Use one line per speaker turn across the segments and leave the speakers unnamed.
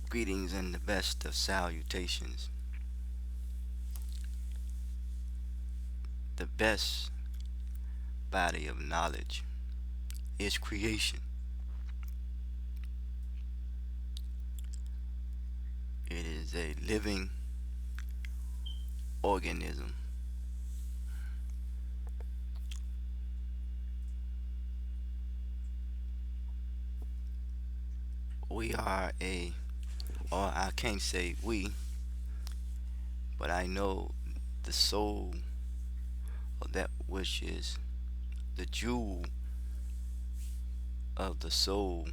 Greetings and the best of salutations. The best body of knowledge is creation. It is a living organism. We are or I can't say we, but I know the soul of that which is the jewel of the soul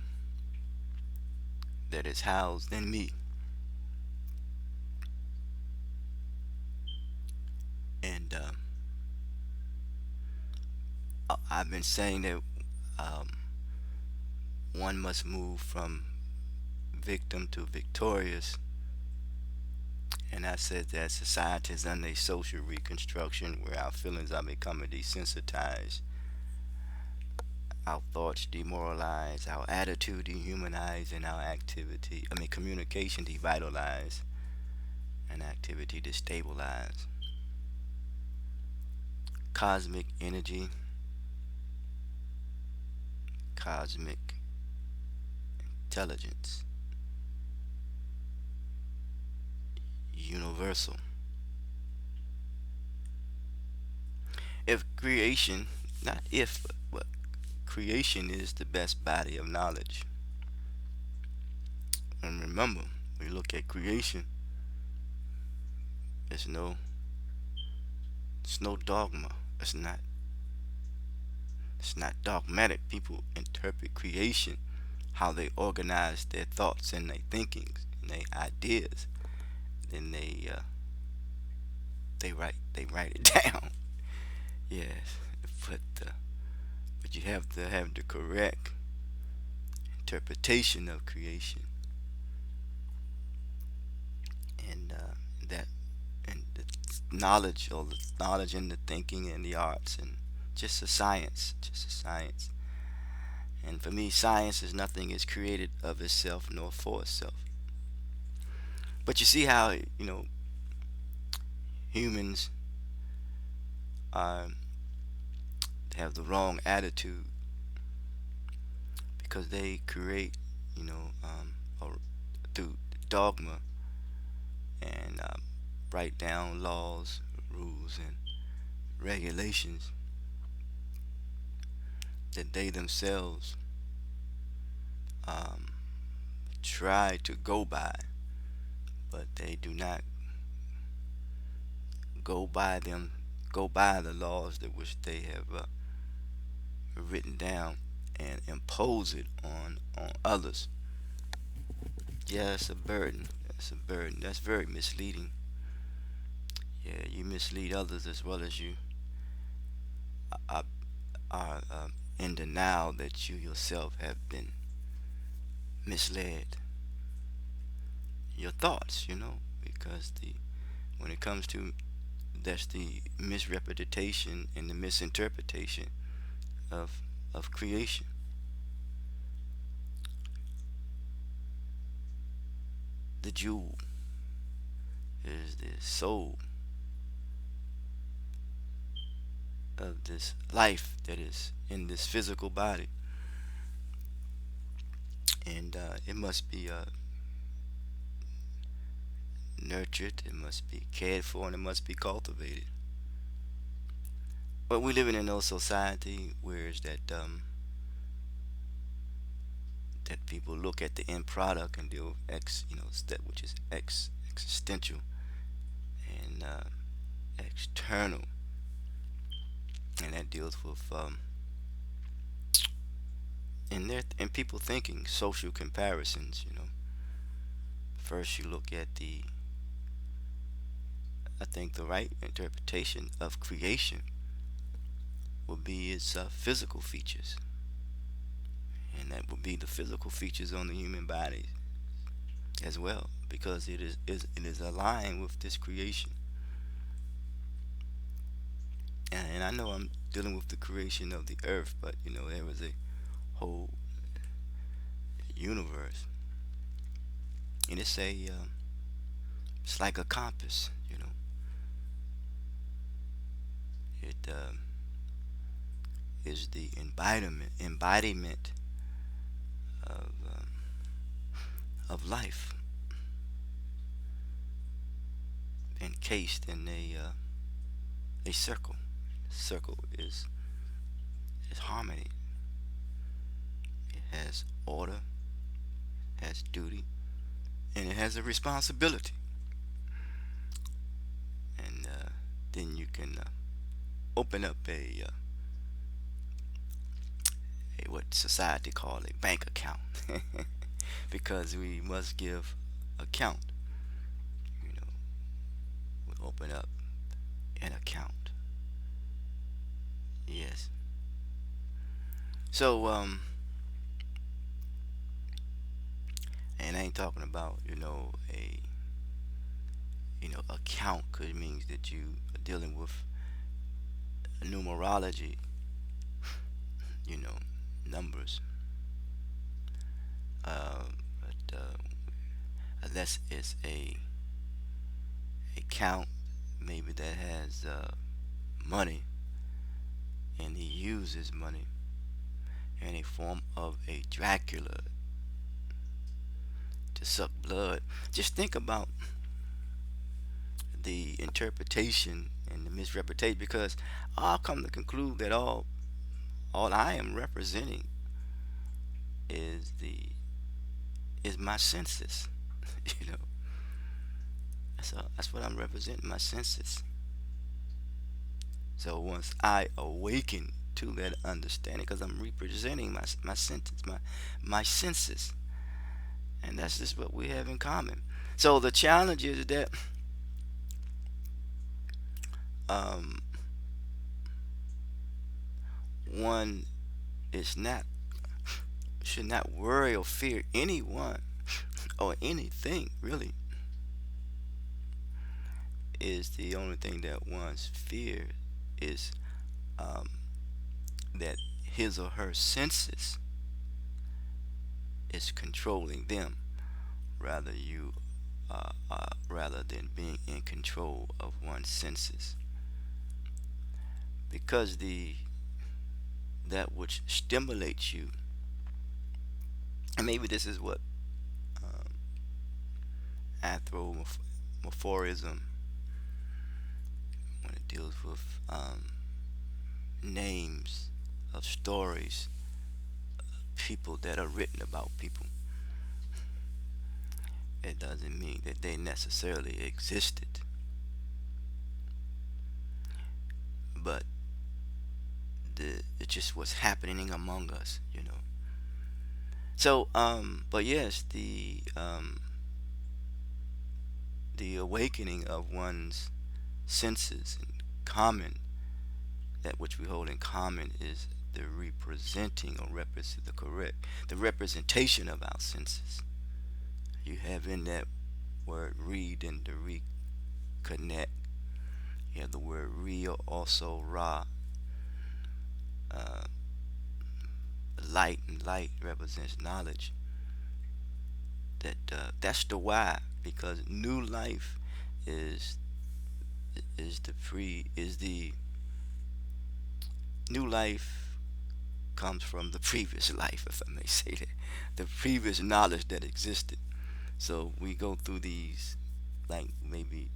that is housed in me. And I've been saying that um, one must move from victim to victorious. And I said that society is under a social reconstruction where our feelings are becoming desensitized, our thoughts demoralized, our attitude dehumanized, and communication devitalized, and activity destabilized. Cosmic energy, cosmic intelligence, universal. If creation, not if, but creation is the best body of knowledge. And remember, when you look at creation, there's no it's no dogma. It's not it's not dogmatic. People interpret creation how they organize their thoughts and their thinkings and their ideas. Then they write it down. Yes, but but you have to have the correct interpretation of creation, and that and the knowledge or the knowledge and the thinking and the arts and just a science. And for me, science is nothing is created of itself nor for itself. But you see how humans are have the wrong attitude because they create, or through dogma and write down laws, rules, and regulations that they themselves um, try to go by, but they do not go by them, go by the laws that which they have written down and impose it on others. Yeah, it's a burden. That's a burden. That's very misleading. Yeah, you mislead others as well as you are, are in denial that you yourself have been misled. Your thoughts, because the when it comes to that's the misrepresentation and the misinterpretation of of creation. The jewel is the soul of this life that is in this physical body, and it must be nurtured, it must be cared for, and it must be cultivated. But we living in a society where is that people look at the end product and deal with that which is existential and external, and that deals with and people thinking social comparisons. First you look at the I think the right interpretation of creation would be its physical features, and that would be the physical features on the human body as well, because it is aligned with this creation. And I know I'm dealing with the creation of the earth, but there was a whole universe, and it's like a compass. It is the embodiment of life, encased in a circle. Circle is harmony. It has order, has duty, and it has a responsibility. And then you can open up a what society call a bank account, because we must give account. You know, we open up an account. Yes. So and I ain't talking about a account, cause it means that you are dealing with numerology, you know, numbers. But unless it's a count maybe that has money, and he uses money in a form of a Dracula to suck blood. Just think about the interpretation and the misrepresentation, because I'll come to conclude that all I am representing is the is my senses. you know that's what I'm representing, my senses. So once I awaken to that understanding, because I'm representing my sentence, my senses, and that's just what we have in common. So the challenge is that um, one is not should not worry or fear anyone or anything. Really, is the only thing that one's fear is um, that his or her senses is controlling them, rather than being in control of one's senses, because the that which stimulates you, and maybe this is what um, anthropomorphism, when it deals with names of stories, people that are written about people. It doesn't mean that they necessarily existed, but it's just what's happening among us. So, but yes, the awakening of one's senses in common, that which we hold in common, is the representing or represent the correct the representation of our senses. You have in that word read and the reconnect. You have the word re, also ra. Uh, Light, and light represents knowledge. That's the why, because new life is is the new life comes from the previous life, if I may say that, the previous knowledge that existed. So we go through these, like maybe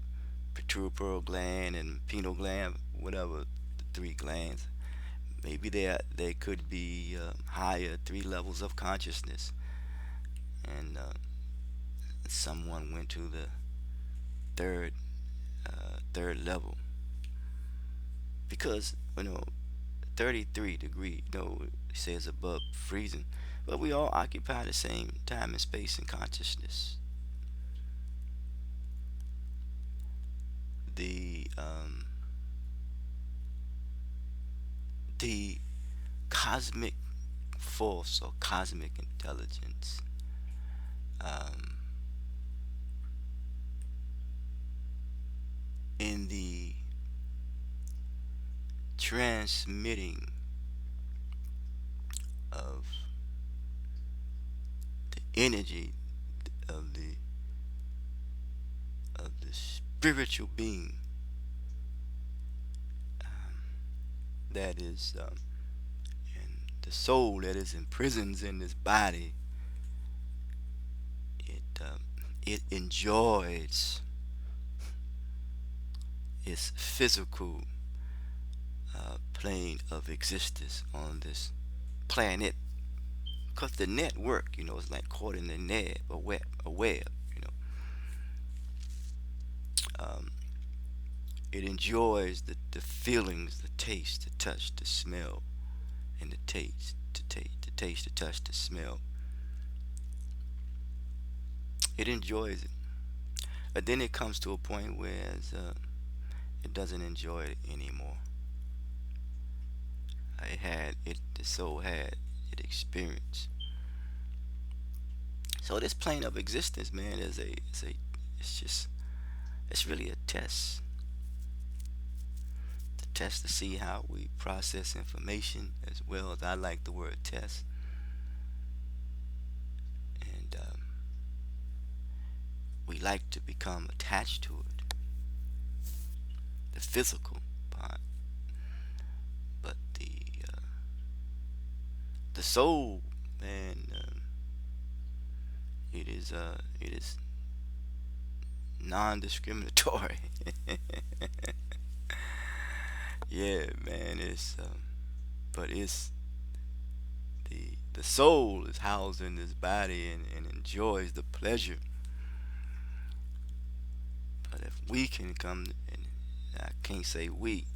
pituitary gland and pineal gland, whatever, the three glands. Maybe they could be higher, three levels of consciousness, and someone went to the third third level, because 33 degree, it says above freezing, but we all occupy the same time and space and consciousness. The um, the cosmic force or cosmic intelligence um, in the transmitting of the energy of the of the spiritual being um, that is in the soul that is imprisoned in this body. It enjoys its physical plane of existence on this planet. Because the network, is like caught in the net, a web, you know. Um, it enjoys the feelings, the taste, the touch, the smell, and the taste, the touch, the smell. It enjoys it. But then it comes to a point where it doesn't enjoy it anymore. The soul had it experienced. So this plane of existence, man, it's just, it's really a test. The test to see how we process information, as well as I like the word test. And we like to become attached to it, the physical part. But the soul, man, it is non-discriminatory. Yeah, man, but it's the soul is housed in this body, and enjoys the pleasure. But if we can come, and I can't say we,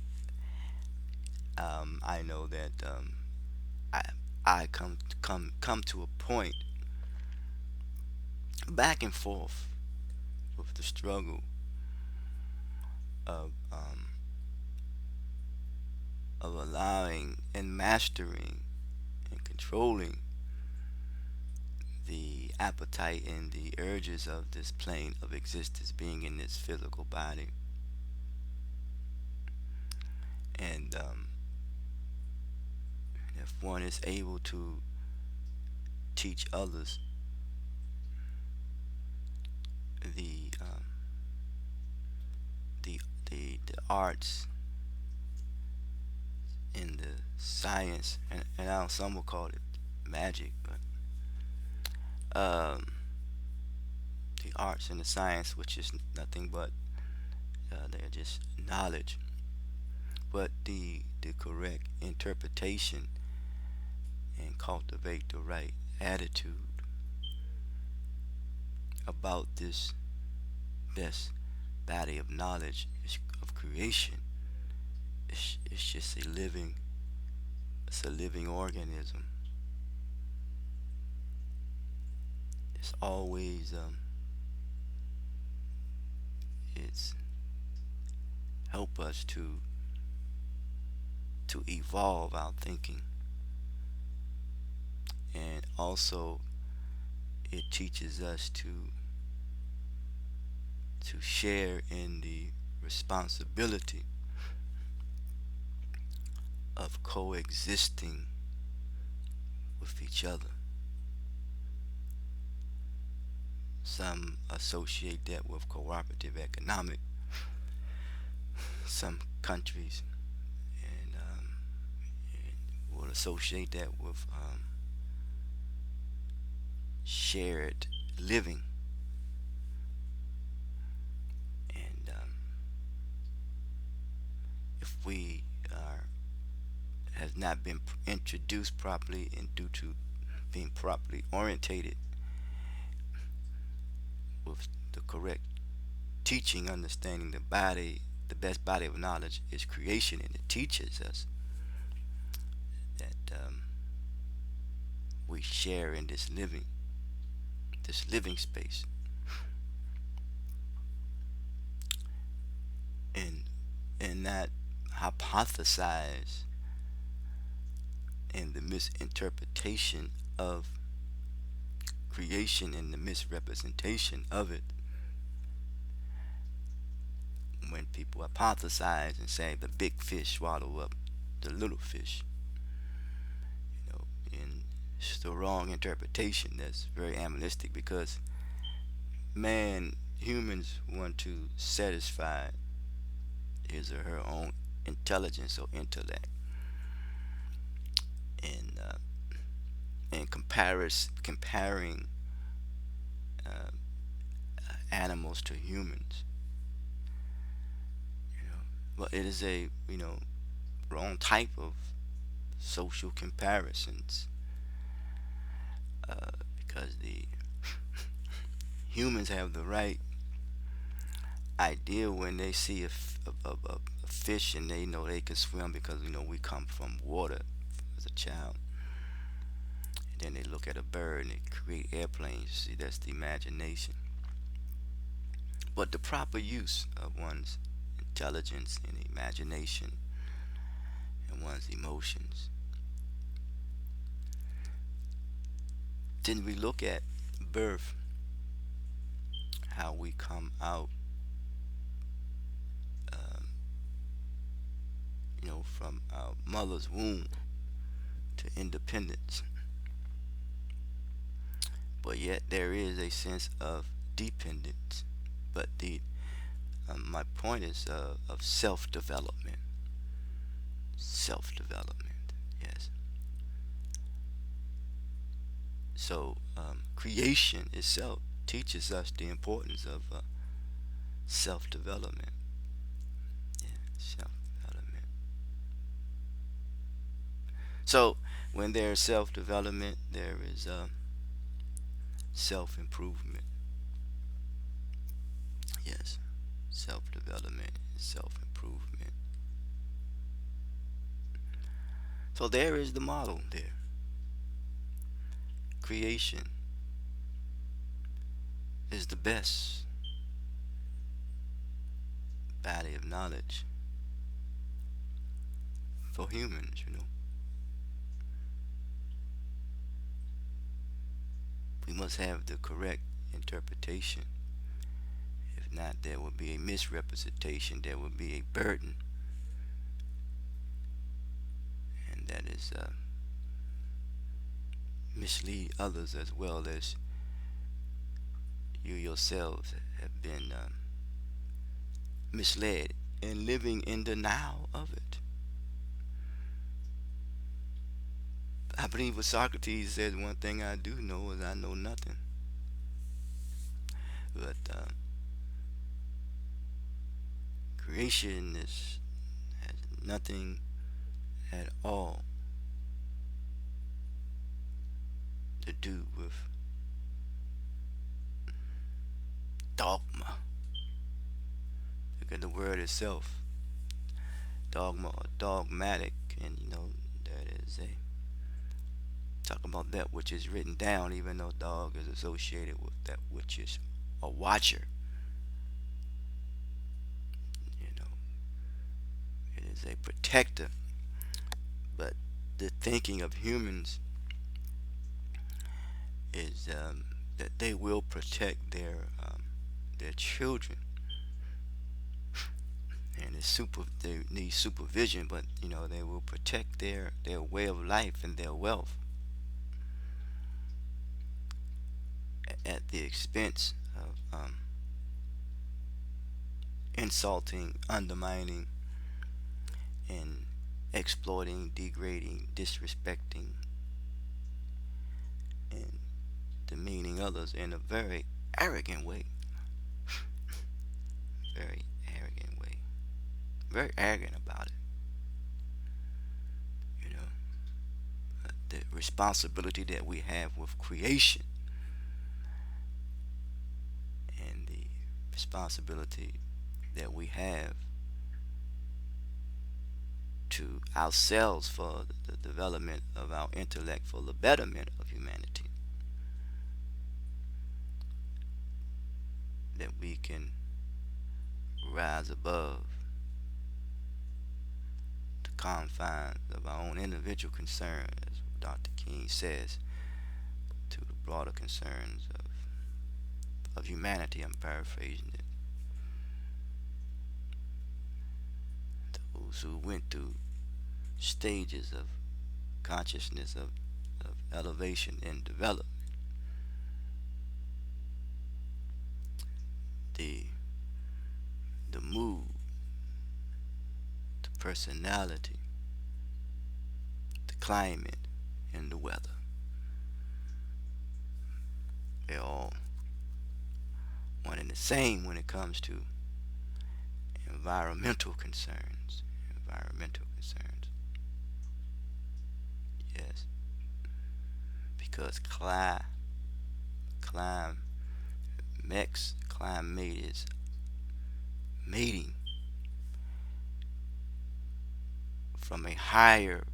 I know that I I come to a point back and forth with the struggle of allowing and mastering and controlling the appetite and the urges of this plane of existence, being in this physical body. And if one is able to teach others the the the arts and the science, and I know some will call it magic, but the arts and the science, which is nothing but they're just knowledge, but the correct interpretation, and cultivate the right attitude about this best body of knowledge of creation. It's just a living organism. It's always it's help us to evolve our thinking, and also it teaches us to share in the responsibility of coexisting with each other. Some associate that with cooperative economic, some countries, and will associate that with shared living. And if we are has not been introduced properly, and due to being properly orientated with the correct teaching, understanding the body, the best body of knowledge is creation, and it teaches us that we share in this living space, and not hypothesize in the misinterpretation of creation and the misrepresentation of it. When people hypothesize and say the big fish swallow up the little fish, and it's the wrong interpretation. That's very animalistic, because man humans want to satisfy his or her own intelligence or intellect, and comparing uh, animals to humans, you know, but it is a, wrong type of social comparisons, because the humans have the right idea when they see a fish and they know they can swim because we come from water as a child. And then they look at a bird and they create airplanes. See, that's the imagination. But the proper use of one's intelligence and imagination and one's emotions. Then we look at birth, how we come out, um, from our mother's womb to independence. But yet there is a sense of dependence. But the my point is of self-development. Self-development, yes. So creation itself teaches us the importance of self-development. Yeah, self-development. So when there is self-development, there is self-improvement. Yes, self-development and self-improvement. So there is the model there. Creation is the best body of knowledge for humans. We must have the correct interpretation. If not, there will be a misrepresentation, there will be a burden, and that is mislead others as well as you yourselves have been misled and living in denial of it. I believe what Socrates says, one thing I do know is I know nothing. But creation has nothing at all to do with dogma. Look at the word itself, dogma or dogmatic, and that is a talk about that which is written down, even though dog is associated with that which is a watcher. You know, it is a protector. But the thinking of humans is that they will protect their children, and they need supervision, but they will protect their way of life and their wealth at the expense of insulting, undermining, and exploiting, degrading, disrespecting, and demeaning others in a very arrogant way. Very arrogant way. Very arrogant about it. You know, the responsibility that we have with creation and the responsibility that we have to ourselves for the development of our intellect for the betterment of humanity. That we can rise above the confines of our own individual concerns, as Dr. King says, to the broader concerns of humanity. I'm paraphrasing it. Those who went through stages of consciousness of elevation and development, the the mood, the personality, the climate, and the weather. They're all one and the same when it comes to environmental concerns. Environmental concerns. Yes, because climate climate is mating from a higher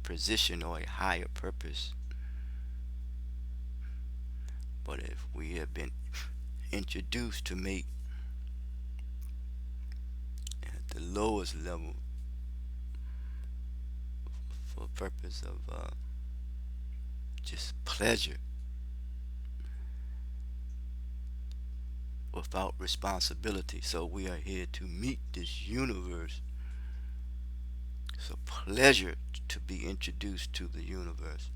position or a higher purpose. But if we have been introduced to mate at the lowest level for purpose of just pleasure without responsibility. So we are here to meet this universe. It's a pleasure to be introduced to the universe.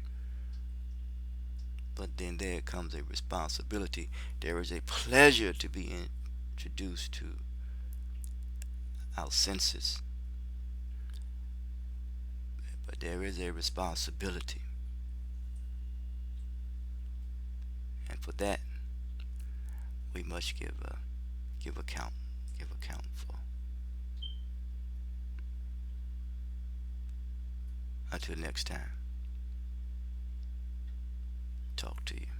But then there comes a responsibility. There is a pleasure to be introduced to our senses, but there is a responsibility. And for that, we must give account, give account for. Until next time, talk to you.